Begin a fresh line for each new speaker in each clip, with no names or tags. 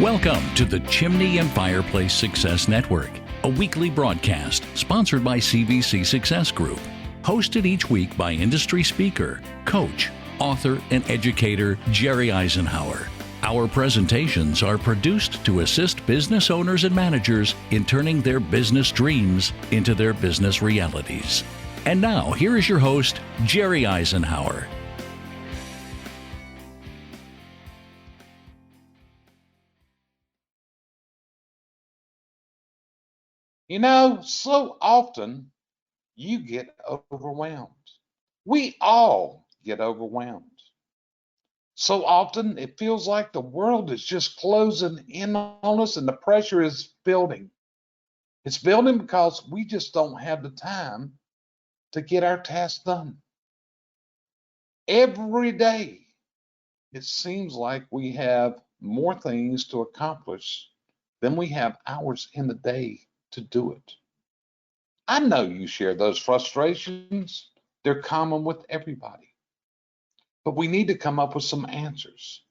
Welcome to the Chimney and Fireplace Success Network, a weekly broadcast sponsored by CVC Success Group, hosted each week by industry speaker, coach, author, and educator Jerry Isenhour. Our presentations are produced to assist business owners and managers in turning their business dreams into their business realities. And now, here is your host, Jerry Isenhour.
You know, so often you get overwhelmed. We all get overwhelmed. So often it feels like the world is just closing in on us and the pressure is building. It's building because we just don't have the time to get our tasks done. Every day, it seems like we have more things to accomplish than we have hours in the day to do it. I know you share those frustrations. They're common with everybody. But we need to come up with some answers.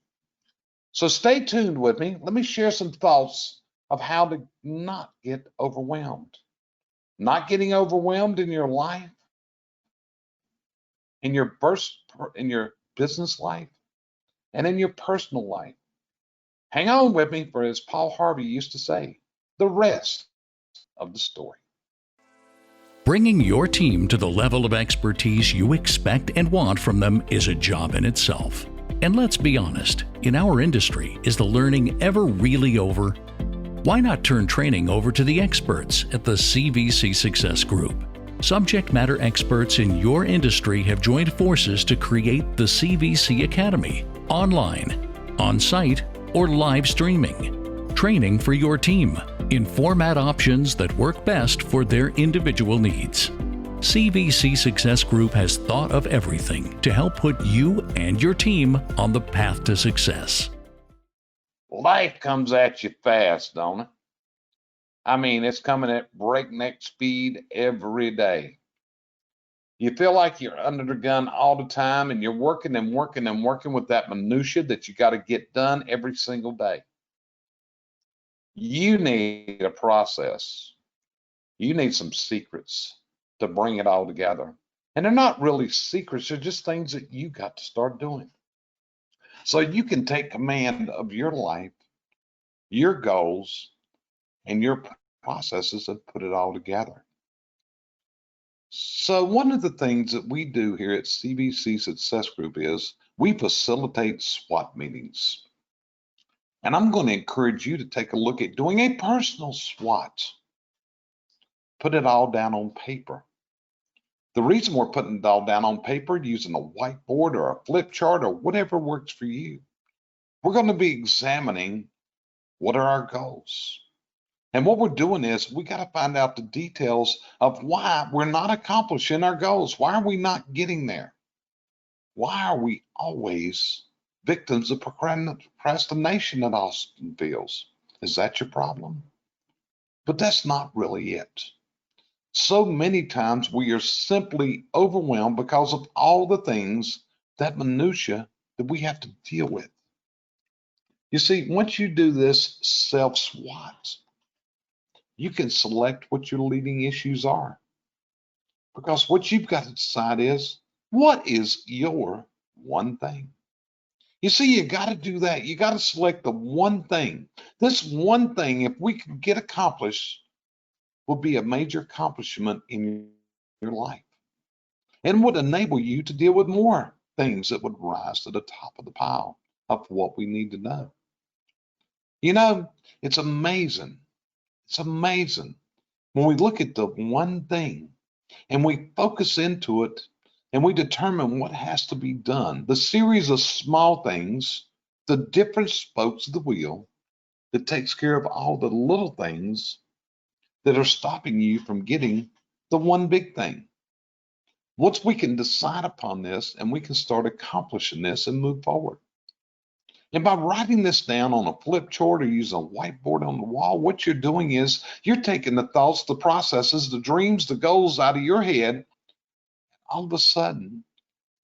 So stay tuned with me. Let me share some thoughts of how to not get overwhelmed. Not getting overwhelmed in your life, in your business life, and in your personal life. Hang on with me, for as Paul Harvey used to say, the rest of the story.
Bringing your team to the level of expertise you expect and want from them is a job in itself. And let's be honest, in our industry, is the learning ever really over? Why not turn training over to the experts at the CVC Success Group? Subject matter experts in your industry have joined forces to create the CVC Academy, online, on-site, or live streaming. Training for your team in format options that work best for their individual needs. CVC Success Group has thought of everything to help put you and your team on the path to success.
Life comes at you fast, don't it? I mean, it's coming at breakneck speed every day. You feel like you're under the gun all the time, and you're working and working and working with that minutia that you got to get done every single day. You need a process. You need some secrets to bring it all together. And they're not really secrets, they're just things that you got to start doing. So you can take command of your life, your goals, and your processes and put it all together. So one of the things that we do here at CVC Success Group is we facilitate SWOT meetings. And I'm going to encourage you to take a look at doing a personal SWOT. Put it all down on paper. The reason we're putting it all down on paper, using a whiteboard or a flip chart or whatever works for you, we're going to be examining what are our goals. And what we're doing is we got to find out the details of why we're not accomplishing our goals. Why are we not getting there? Why are we always victims of procrastination, it often feels? Is that your problem? But that's not really it. So many times we are simply overwhelmed because of all the things, that minutia that we have to deal with. You see, once you do this self-SWOT, you can select what your leading issues are. Because what you've got to decide is, what is your one thing? You see, you got to do that. You got to select the one thing. This one thing, if we can get accomplished, will be a major accomplishment in your life and would enable you to deal with more things that would rise to the top of the pile of what we need to know. You know, it's amazing. It's amazing when we look at the one thing and we focus into it and we determine what has to be done. The series of small things, the different spokes of the wheel that takes care of all the little things that are stopping you from getting the one big thing. Once we can decide upon this and we can start accomplishing this and move forward. And by writing this down on a flip chart or using a whiteboard on the wall, what you're doing is you're taking the thoughts, the processes, the dreams, the goals out of your head. All of a sudden,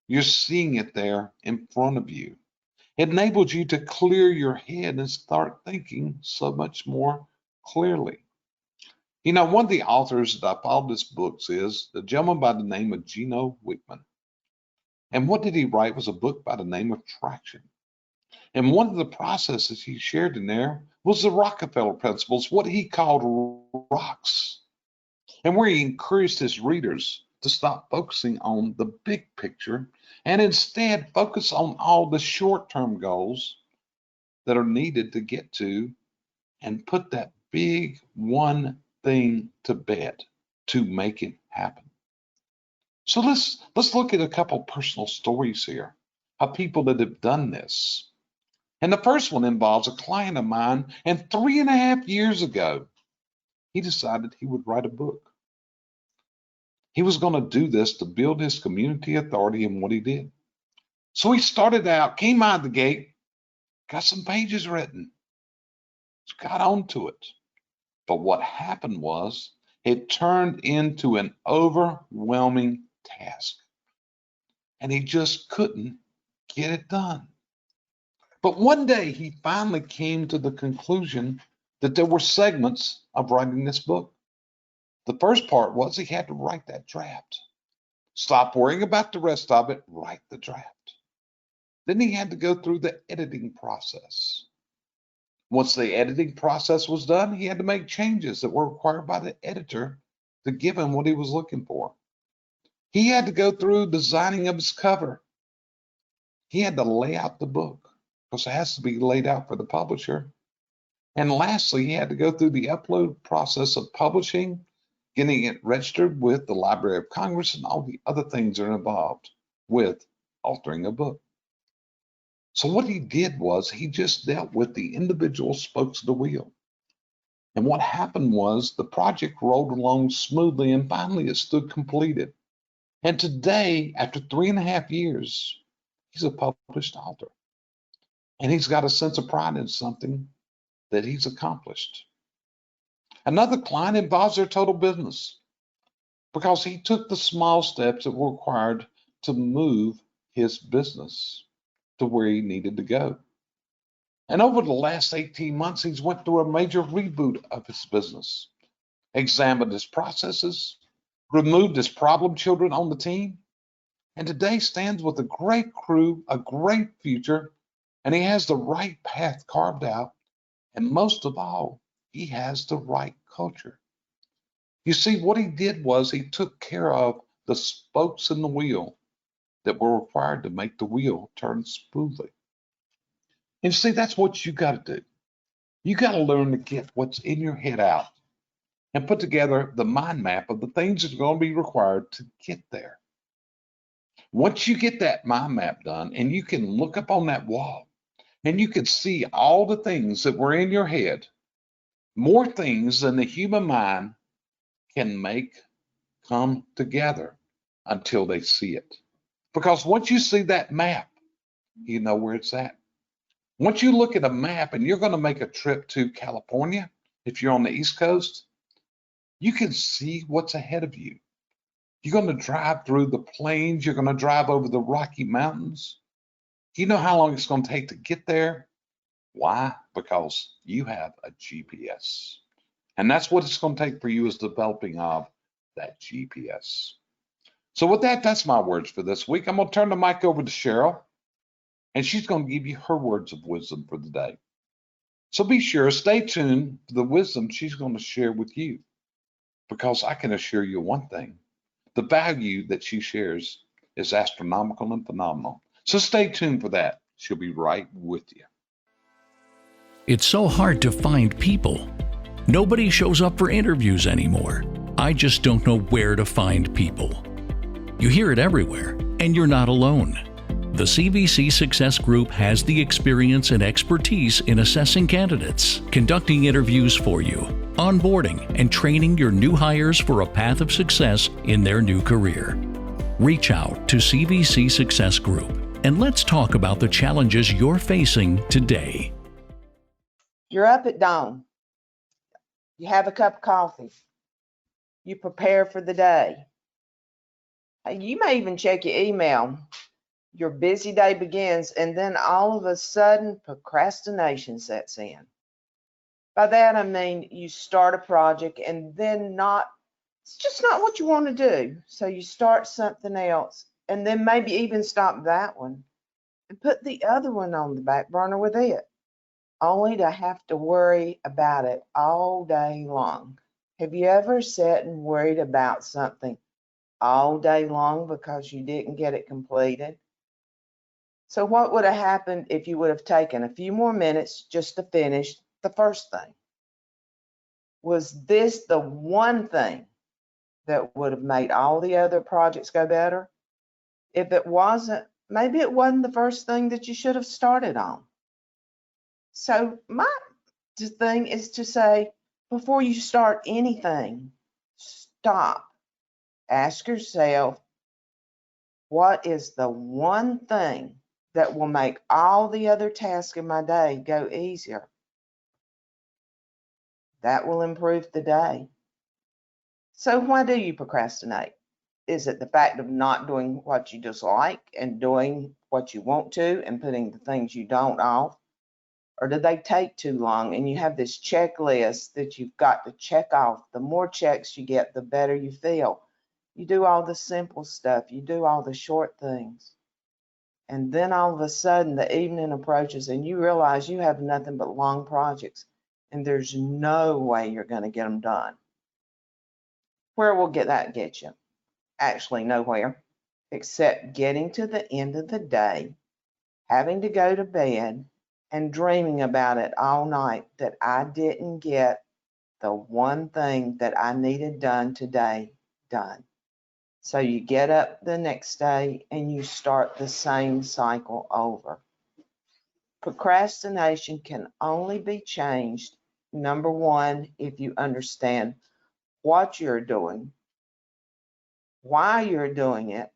you're seeing it there in front of you. It enables you to clear your head and start thinking so much more clearly. You know, one of the authors that I followed this book is a gentleman by the name of Gino Wickman. And what did he write was a book by the name of Traction. And one of the processes he shared in there was the Rockefeller principles, what he called rocks, and where he encouraged his readers to stop focusing on the big picture and instead focus on all the short-term goals that are needed to get to and put that big one thing to bed to make it happen. So let's look at a couple personal stories here of people that have done this. And the first one involves a client of mine, and 3.5 years ago, he decided he would write a book. He was going to do this to build his community authority in what he did. So he started out, came out the gate, got some pages written, got onto it. But what happened was it turned into an overwhelming task. And he just couldn't get it done. But one day he finally came to the conclusion that there were segments of writing this book. The first part was he had to write that draft. Stop worrying about the rest of it, write the draft. Then he had to go through the editing process. Once the editing process was done, he had to make changes that were required by the editor to give him what he was looking for. He had to go through designing of his cover. He had to lay out the book because it has to be laid out for the publisher. And lastly, he had to go through the upload process of publishing, getting it registered with the Library of Congress, and all the other things that are involved with authoring a book. So what he did was he just dealt with the individual spokes of the wheel. And what happened was the project rolled along smoothly, and finally it stood completed. And today, after 3.5 years, he's a published author. And he's got a sense of pride in something that he's accomplished. Another client involves their total business because he took the small steps that were required to move his business to where he needed to go. And over the last 18 months, he's went through a major reboot of his business, examined his processes, removed his problem children on the team, and today stands with a great crew, a great future, and he has the right path carved out. And most of all, he has the right culture. You see, what he did was he took care of the spokes in the wheel that were required to make the wheel turn smoothly. And see, that's what you got to do. You got to learn to get what's in your head out and put together the mind map of the things that are going to be required to get there. Once you get that mind map done and you can look up on that wall and you can see all the things that were in your head, more things than the human mind can make come together until they see it. Because once you see that map, you know where it's at. Once you look at a map and you're going to make a trip to California, if you're on the East Coast, you can see what's ahead of you. You're going to drive through the plains. You're going to drive over the Rocky Mountains. You know how long it's going to take to get there? Why? Because you have a GPS. And that's what it's going to take for you is developing of that GPS. So with that, that's my words for this week. I'm going to turn the mic over to Cheryl, and she's going to give you her words of wisdom for the day. So be sure, stay tuned for the wisdom she's going to share with you, because I can assure you one thing, the value that she shares is astronomical and phenomenal. So stay tuned for that. She'll be right with you.
It's so hard to find people. Nobody shows up for interviews anymore. I just don't know where to find people. You hear it everywhere, and you're not alone. The CVC Success Group has the experience and expertise in assessing candidates, conducting interviews for you, onboarding, and training your new hires for a path of success in their new career. Reach out to CVC Success Group, and let's talk about the challenges you're facing today.
You're up at dawn. You have a cup of coffee. You prepare for the day. You may even check your email. your busy day begins, and then all of a sudden procrastination sets in. By that I mean you start a project and then it's just not what you want to do. So you start something else and then maybe even stop that one and put the other one on the back burner with it, only to have to worry about it all day long. Have you ever sat and worried about something all day long because you didn't get it completed? So what would have happened if you would have taken a few more minutes just to finish the first thing? Was this the one thing that would have made all the other projects go better? If it wasn't, maybe it wasn't the first thing that you should have started on. So my thing is to say, before you start anything, stop. Ask yourself, what is the one thing that will make all the other tasks in my day go easier? That will improve the day. So why do you procrastinate? Is it the fact of not doing what you dislike and doing what you want to and putting the things you don't off? Or do they take too long and you have this checklist that you've got to check off? The more checks you get, the better you feel. You do all the simple stuff, you do all the short things. And then all of a sudden the evening approaches and you realize you have nothing but long projects and there's no way you're going to get them done. Where will that get you? Actually nowhere, except getting to the end of the day, having to go to bed, and dreaming about it all night that I didn't get the one thing that I needed done today done. So you get up the next day and you start the same cycle over. Procrastination can only be changed, number one, if you understand what you're doing, why you're doing it,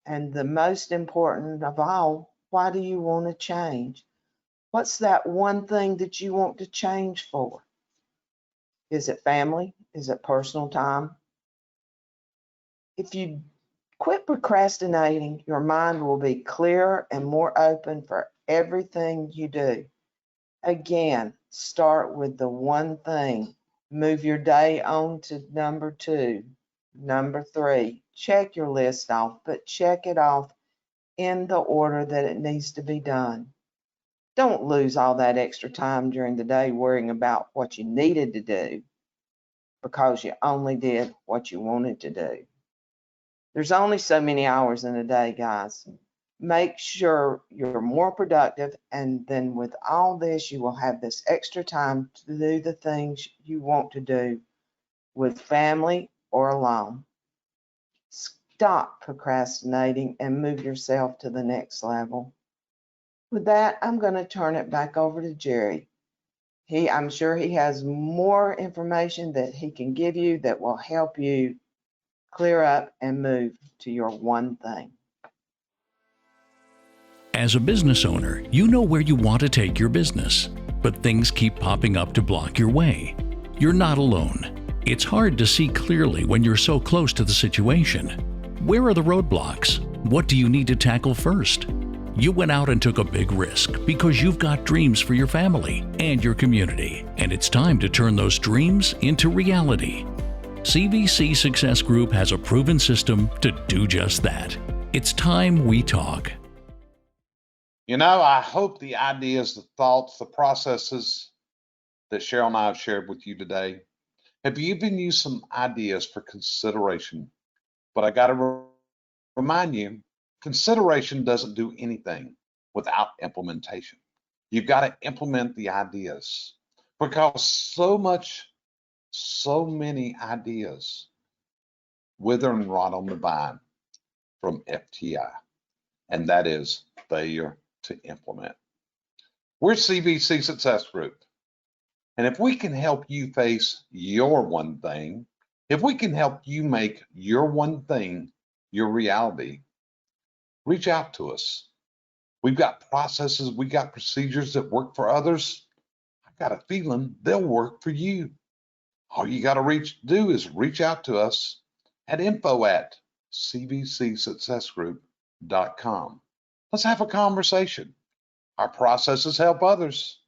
and the most important of all, why do you want to change? What's that one thing that you want to change for? Is it family? Is it personal time? If you quit procrastinating, your mind will be clearer and more open for everything you do. Again, start with the one thing. Move your day on to number 2. Number 3, check your list off, but check it off in the order that it needs to be done. Don't lose all that extra time during the day worrying about what you needed to do because you only did what you wanted to do. There's only so many hours in a day, guys. Make sure you're more productive, and then with all this, you will have this extra time to do the things you want to do with family or alone. Stop procrastinating and move yourself to the next level. With that, I'm going to turn it back over to Jerry. I'm sure he has more information that he can give you that will help you clear up and move to your one thing.
As a business owner, you know where you want to take your business, but things keep popping up to block your way. You're not alone. It's hard to see clearly when you're so close to the situation. Where are the roadblocks? What do you need to tackle first? You went out and took a big risk because you've got dreams for your family and your community, and it's time to turn those dreams into reality. CVC Success Group has a proven system to do just that. It's time we talk.
You know, I hope the ideas, the thoughts, the processes that Cheryl and I have shared with you today have given you some ideas for consideration. But I got to remind you, consideration doesn't do anything without implementation. You've got to implement the ideas because so many ideas wither and rot on the vine from FTI, and that is failure to implement. We're CVC Success Group, and if we can help you face your one thing, if we can help you make your one thing your reality, reach out to us. We've got processes, we got procedures that work for others. I got a feeling they'll work for you. All you got to do is reach out to us at info@cvcsuccessgroup.com. Let's have a conversation. Our processes help others.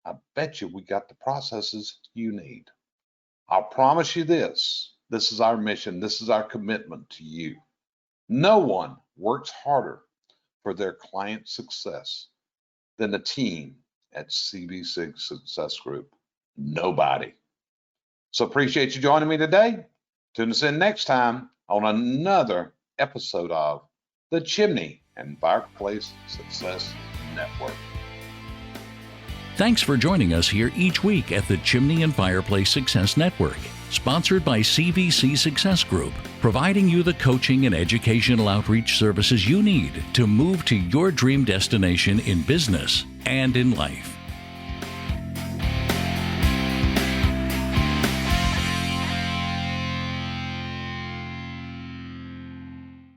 I bet you we got the processes you need. I'll promise you this. This is our mission. This is our commitment to you. No one works harder for their client success than the team at CB6 Success Group. Nobody. So appreciate you joining me today. Tune us in next time on another episode of the Chimney and Fireplace Success Network.
Thanks for joining us here each week at the Chimney and Fireplace Success Network, sponsored by CVC Success Group, providing you the coaching and educational outreach services you need to move to your dream destination in business and in life.